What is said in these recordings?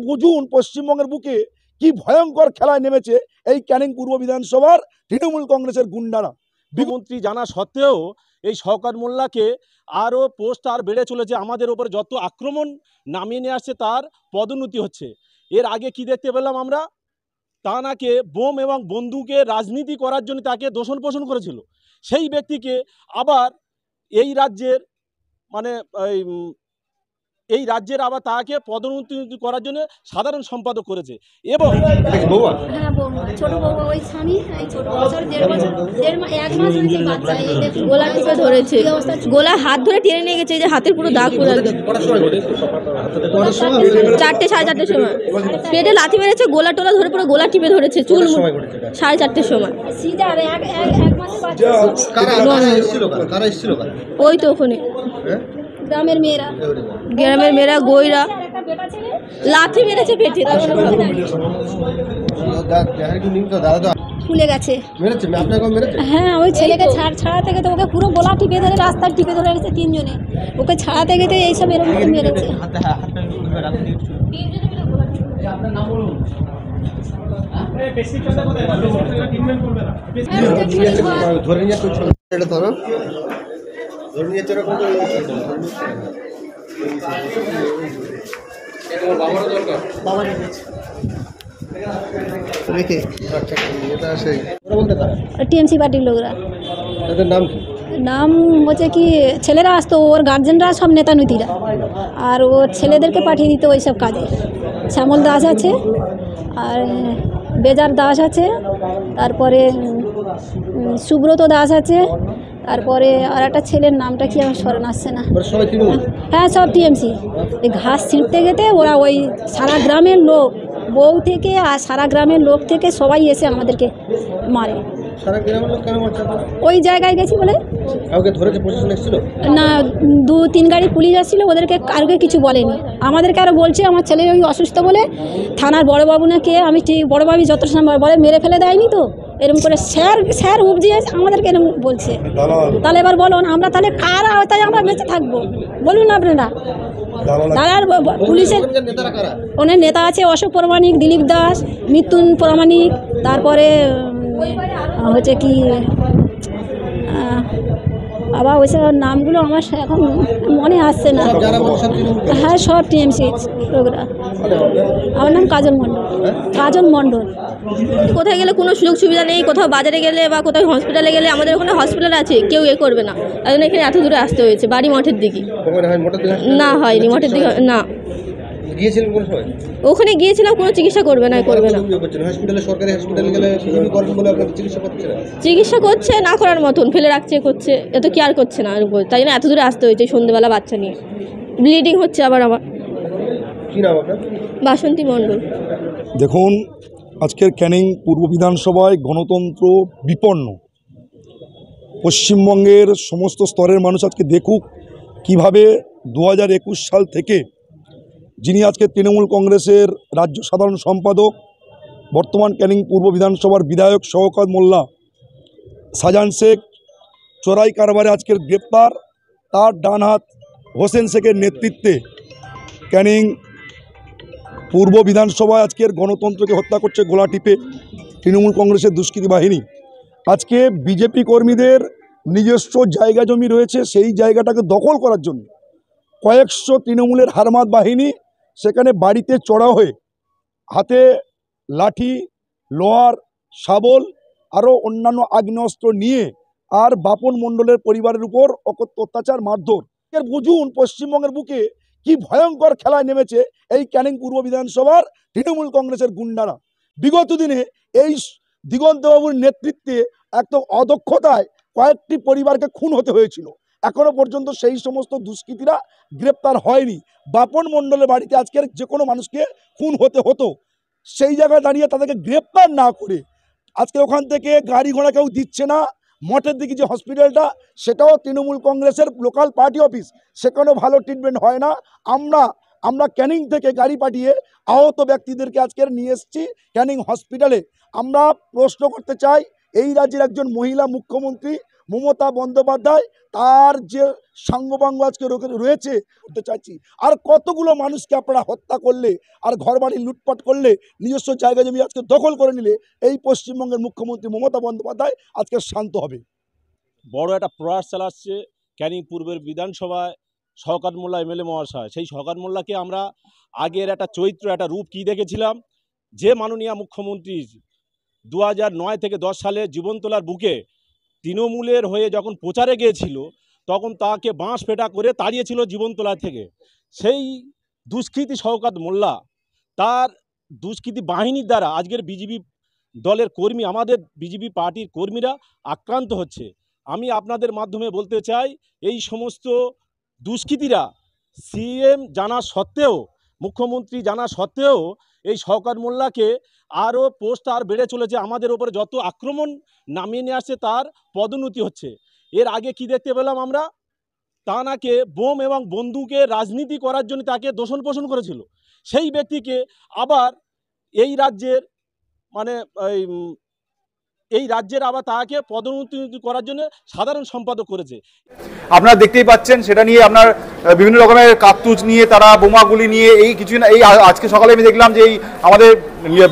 বুঝুন পশ্চিমবঙ্গের বুকে কি ভয়ঙ্কর খেলায় নেমেছে এই ক্যানিং পূর্ব বিধানসভার তৃণমূল কংগ্রেসের গুন্ডারা। মুখ্যমন্ত্রী জানা সত্ত্বেও এই শওকত মোল্লাকে আরও পোস্ট আর বেড়ে চলেছে। আমাদের ওপর যত আক্রমণ নামিয়ে নিয়ে আসছে তার পদোন্নতি হচ্ছে। এর আগে কি দেখতে পেলাম আমরা, তানাকে বোম এবং বন্দুকে রাজনীতি করার জন্য তাকে দোষণ পোষণ করেছিল। সেই ব্যক্তিকে আবার এই রাজ্যের মানে এই রাজ্যের আবার তাকে পদোন্নতি করার জন্য সাধারণ সম্পাদক করেছে। এবং হ্যাঁ বৌমা, ছোট বৌমা ওই স্বামী, এই ছোট বছর 1.5 বছর 1 মাস হয়েছে বাচ্চা। এই দেখুন গোলা টিপে ধরেছে, গোলা হাত ধরে টেনে নিয়ে গেছে। এই যে হাতের পুরো দাগ পুরো একদম। 4টে 4:30 সময় পেটে লাথি মেরেছে, গোলা টোলা ধরে পুরো গোলা টিপে ধরেছে। চুল 4:30 সময় সিজার এক মাসের বাচ্চা। ওই তো ওখানে গ্রামের মেয়েরা গইরা লাথি মেরেছে পেটে। ফুলে গেছে। হ্যাঁ, ওই ছেলেকে ছাড়াতে গেতে ওকে পুরো গোলা টিপে ধরে রাস্তায় টিপে ধরে গেছে 3 জনে। ওকে ছাড়াতে গেতে এইসব এরকম মেরেছে। টিএমসি পার্টির লোকরা। নাম হচ্ছে কি, ছেলেরা আসতো, ওর গার্জেনরা সব নেতা নীতিরা, আর ও ছেলেদেরকে পাঠিয়ে দিত ওইসব কাজে। শ্যামল দাস আছে, আর বেজার দাস আছে, তারপরে সুব্রত দাস আছে, তারপরে আর একটা ছেলের নামটা কি আমার স্মরণ আসছে না। হ্যাঁ, সব টিএমসি। এই ঘাস ছিঁড়তে গেতে ওরা ওই সারা গ্রামের লোক, বউ থেকে আর সারা গ্রামের লোক থেকে সবাই এসে আমাদেরকে মারে। ওই জায়গায় গেছি বলে না, 2-3 গাড়ি পুলিশ আসছিল, ওদেরকে কাউকে কিছু বলেনি। আমাদেরকে আরও বলছে আমার ছেলে ওই অসুস্থ বলে থানার বড়োবাবু না কে, আমি ঠিক বড়োবাবু যত সময় বলে মেরে ফেলে দেয়নি তো, এরকম করে স্যার উপজিয়ে আমাদেরকে এরকম বলছে। তাহলে এবার বলুন আমরা তাহলে কার আওতায় আমরা বেঁচে থাকবো বলুন আপনারা। দাদার পুলিশের অনেক নেতা আছে, অশোক প্রামাণিক, দিলীপ দাস, মিথুন প্রামাণিক, তারপরে হচ্ছে কি আবার ওইসব নামগুলো আমার এখন মনে আসছে না। হ্যাঁ, সব টিএমসি লোকরা। আমার নাম কাজল মণ্ডল। কোথায় গেলে কোনো সুযোগ সুবিধা নেই, কোথাও বাজারে গেলে বা কোথাও হসপিটালে গেলে, আমাদের ওখানে হসপিটাল আছে, কেউ করবে না। তাই জন্য এখানে এত দূরে আসতে হয়েছে, বাড়ি মঠের দিকে। না, হয়নি মঠের দিকে, না। ওখানে গিয়েছিলাম, কোনো চিকিৎসা করবে না। চিকিৎসা করছে না করার মতন, ফেলে রাখছে, করছে, এত কি আর করছে না। তাই জন্য এত দূরে আসতে হয়েছে সন্ধ্যেবেলা বাচ্চা নিয়ে। ব্লিডিং হচ্ছে আবার আমার। বাসন্তী মণ্ডল। দেখুন, আজকের ক্যানিং পূর্ব বিধানসভায় গণতন্ত্র বিপন্ন। পশ্চিমবঙ্গের সমস্ত স্তরের মানুষ আজকে দেখুক কিভাবে 2021 সাল থেকে যিনি আজকে তৃণমূল কংগ্রেসের রাজ্য সাধারণ সম্পাদক, বর্তমান ক্যানিং পূর্ব বিধানসভার বিধায়ক শওকত মোল্লা, শাহজাহান শেখ চোরাই কারবারে আজকের গ্রেপ্তার, তার ডান হাত হোসেন শেখের নেতৃত্বে ক্যানিং পূর্ব বিধানসভায় আজকের গণতন্ত্রকে হত্যা করছে গোলা টিপে তৃণমূল কংগ্রেসের দুষ্কৃতী বাহিনী। আজকে বিজেপি কর্মীদের নিজস্ব জায়গা জমি রয়েছে, সেই জায়গাটাকে দখল করার জন্য কয়েকশো তৃণমূলের হারমাত বাহিনী সেখানে বাড়িতে চড়া হয়ে হাতে লাঠি, লোহার শাবল, আরও অন্যান্য আগ্নেয়াস্ত্র নিয়ে আর বাপন মণ্ডলের পরিবারের উপর অত্যাচার, মারধর। বুঝুন পশ্চিমবঙ্গের বুকে কি ভয়ঙ্কর খেলায় নেমেছে এই ক্যানিং পূর্ব বিধানসভার তৃণমূল কংগ্রেসের গুন্ডারা। বিগত দিনে এই দিগন্তবাবুর নেতৃত্বে একদম অদক্ষতায় কয়েকটি পরিবারকে খুন হতে হয়েছিল। এখনো পর্যন্ত সেই সমস্ত দুষ্কৃতীরা গ্রেপ্তার হয়নি। বাপন মণ্ডলের বাড়িতে আজকের যে কোনো মানুষকে খুন হতে হতো, সেই জায়গায় দাঁড়িয়ে তাদেরকে গ্রেপ্তার না করে আজকে ওখান থেকে গাড়ি ঘোড়া কেউ দিচ্ছে না। মঠের দিকে যে হসপিটালটা, সেটাও তৃণমূল কংগ্রেসের লোকাল পার্টি অফিস, সেখানেও ভালো ট্রিটমেন্ট হয় না। আমরা ক্যানিং থেকে গাড়ি পাঠিয়ে আহত ব্যক্তিদেরকে আজকের নিয়ে এসেছি ক্যানিং হসপিটালে। আমরা প্রশ্ন করতে চাই, এই রাজ্যের একজন মহিলা মুখ্যমন্ত্রী, মমতা বন্দ্যোপাধ্যায় তার যে সাঙ্গপাঙ্গ আজকে রয়েছে করতে চাইছি। আর কতগুলো মানুষকে আপনারা হত্যা করলে আর ঘরবাড়ি লুটপাট করলে নিজস্ব জায়গা জমি আজকে দখল করে নিলে এই পশ্চিমবঙ্গের মুখ্যমন্ত্রী মমতা বন্দ্যোপাধ্যায় আজকে শান্ত হবে। বড় একটা প্রয়াস চালাচ্ছে ক্যানিং পূর্বের বিধানসভায় শওকত মোল্লা এমএলএ মহাশয়। সেই শওকত মোল্লাকে আমরা আগের একটা চরিত্র, একটা রূপ কী দেখেছিলাম, যে মাননীয় মুখ্যমন্ত্রী 2009 থেকে 10 সালে জীবনতলার বুকে তৃণমূলের হয়ে যখন প্রচারে গিয়েছিল তখন তাকে বাঁশ পেটা করে তাড়িয়েছিল জীবনতলা থেকে। সেই দুষ্কৃতী শওকত মোল্লা তার দুষ্কৃতী বাহিনীর দ্বারা আজকের বিজেপি দলের কর্মী, আমাদের বিজেপি পার্টির কর্মীরা আক্রান্ত হচ্ছে। আমি আপনাদের মাধ্যমে বলতে চাই, এই সমস্ত দুষ্কৃতীরা সিএম জানা সত্ত্বেও, মুখ্যমন্ত্রী জানা সত্ত্বেও এই শওকত মোল্লাকে আরও পোস্ট আর বেড়ে চলেছে। আমাদের ওপরে যত আক্রমণ নামিয়ে নিয়ে আসছে তার পদোন্নতি হচ্ছে। এর আগে কি দেখতে পেলাম আমরা, তাকে বোম এবং বন্দুকের রাজনীতি করার জন্য তাকে দোষণ পোষণ করেছিল। সেই ব্যক্তিকে আবার এই রাজ্যের এই রাজ্যের আবার তাকে পদোন্নতি করার জন্য সাধারণ সম্পাদক করেছে। আপনারা দেখতেই পাচ্ছেন, সেটা নিয়ে আপনার বিভিন্ন রকমের কার্তুজ নিয়ে, তারা বোমাগুলি নিয়ে, এই কিছু না, এই আজকে সকালে আমি দেখলাম যে এই আমাদের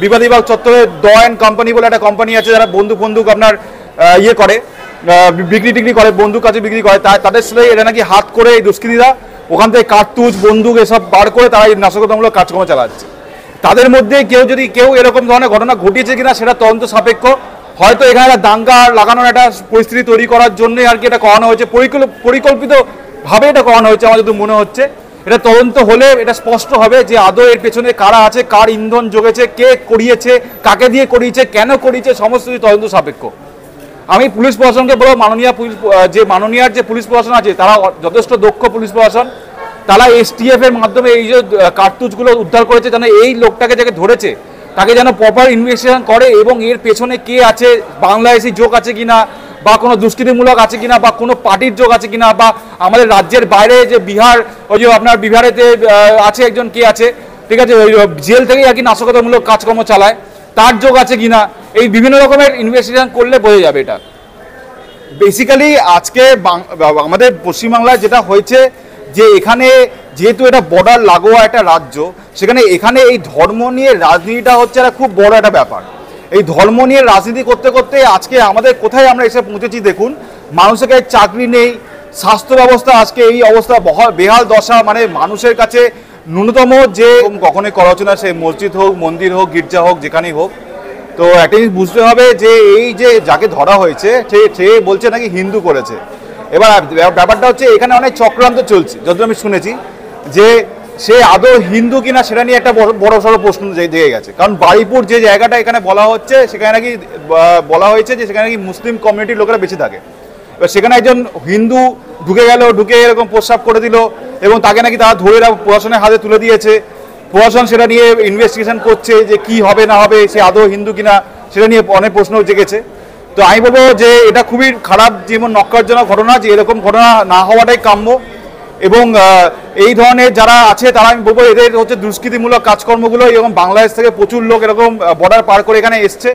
বিবাদীবাগ চত্বরে দ অ্যান্ড কোম্পানি বলে একটা কোম্পানি আছে যারা বন্দুক আপনার ইয়ে করে, বিক্রি টিক্রি করে, বন্দুক কাছে বিক্রি করে, তাদের সাথে এটা নাকি হাত করে এই দুষ্কৃতীরা ওখান থেকে কার্তুজ বন্দুক এসব বার করে তারা এই নাশকতামূলক কাজকর্ম চালাচ্ছে। তাদের মধ্যে কেউ এরকম ধরনের ঘটনা ঘটিয়েছে কিনা সেটা তদন্ত সাপেক্ষ। হয়তো এখানে দাঙ্গা লাগানোর একটা পরিস্থিতি তৈরি করার জন্যই আর কি এটা করানো হয়েছে, পরিকল্পিতভাবে এটা করানো হয়েছে আমার যদি মনে হচ্ছে। এটা তদন্ত হলে এটা স্পষ্ট হবে যে আদৌ এর পেছনে কারা আছে, কার ইন্ধন যোগেছে, কে করিয়েছে, কাকে দিয়ে করিয়েছে, কেন করিয়েছে, সমস্ত কিছু তদন্ত সাপেক্ষ। আমি পুলিশ প্রশাসনকে বলবো, মাননীয়ার যে পুলিশ প্রশাসন আছে তারা যথেষ্ট দক্ষ পুলিশ প্রশাসন, তারা STF এর মাধ্যমে এই যে কার্তুজগুলো উদ্ধার করেছে, যেন এই লোকটাকে যাকে ধরেছে তাকে যেন প্রপার ইনভেস্টিগেশন করে এবং এর পেছনে কে আছে, বাংলাদেশি যোগ আছে কিনা, বা কোনো দুষ্কৃতিমূলক আছে কিনা, বা কোনো পার্টির যোগ আছে কিনা, বা আমাদের রাজ্যের বাইরে যে বিহার, ওই যে আপনার বিহারেতে আছে একজন কে আছে, ঠিক আছে, ওই জেল থেকেই আর কি নাশকতামূলক কাজকর্ম চালায়, তার যোগ আছে কিনা, এই বিভিন্ন রকমের ইনভেস্টিগেশন করলে বোঝা যাবে। এটা বেসিক্যালি আজকে আমাদের পশ্চিমবাংলায় যেটা হয়েছে যে এখানে যেহেতু এটা বর্ডার লাগোয়া একটা রাজ্য, এখানে এই ধর্ম নিয়ে রাজনীতিটা হচ্ছে একটা খুব বড় একটা ব্যাপার। এই ধর্ম নিয়ে রাজনীতি করতে করতে আজকে আমাদের কোথায় আমরা এসে পৌঁছেছি দেখুন। মানুষের কাছে চাকরি নেই, স্বাস্থ্য ব্যবস্থা আজকে এই অবস্থা বেহাল দশা, মানে মানুষের কাছে ন্যূনতম যে কখনোই করা হচ্ছে না, সে মসজিদ হোক, মন্দির হোক, গির্জা হোক, যেখানেই হোক। তো একটা জিনিস বুঝতে হবে যে এই যে যাকে ধরা হয়েছে সে বলছে নাকি হিন্দু করেছে। এবার ব্যাপারটা হচ্ছে এখানে অনেক চক্রান্ত চলছে, যদিও আমি শুনেছি যে সে আদৌ হিন্দু কিনা সেটা নিয়ে একটা বড় সড়ো প্রশ্ন জেগে গেছে। কারণ বারুইপুর যে জায়গাটা এখানে বলা হচ্ছে, সেখানে নাকি বলা হয়েছে যে সেখানে নাকি মুসলিম কমিউনিটির লোকেরা বেশি থাকে। এবার সেখানে একজন হিন্দু ঢুকে এরকম প্রস্রাব করে দিল এবং তাকে নাকি তারা ধরে প্রশাসনের হাতে তুলে দিয়েছে। প্রশাসন সেটা নিয়ে ইনভেস্টিগেশন করছে যে কি হবে না হবে, সে আদৌ হিন্দু কিনা সেটা নিয়ে অনেক প্রশ্ন জেগেছে। তো আমি বলবো যে এটা খুবই খারাপ, যেমন নক্কারজনক ঘটনা, যে এরকম ঘটনা না হওয়াটাই কাম্য। এবং এই ধরনের যারা আছে তারা, আমি বলবো এদের হচ্ছে দুষ্কৃতিমূলক কাজকর্মগুলো, এবং বাংলাদেশ থেকে প্রচুর লোক এরকম বর্ডার পার করে এখানে এসছে।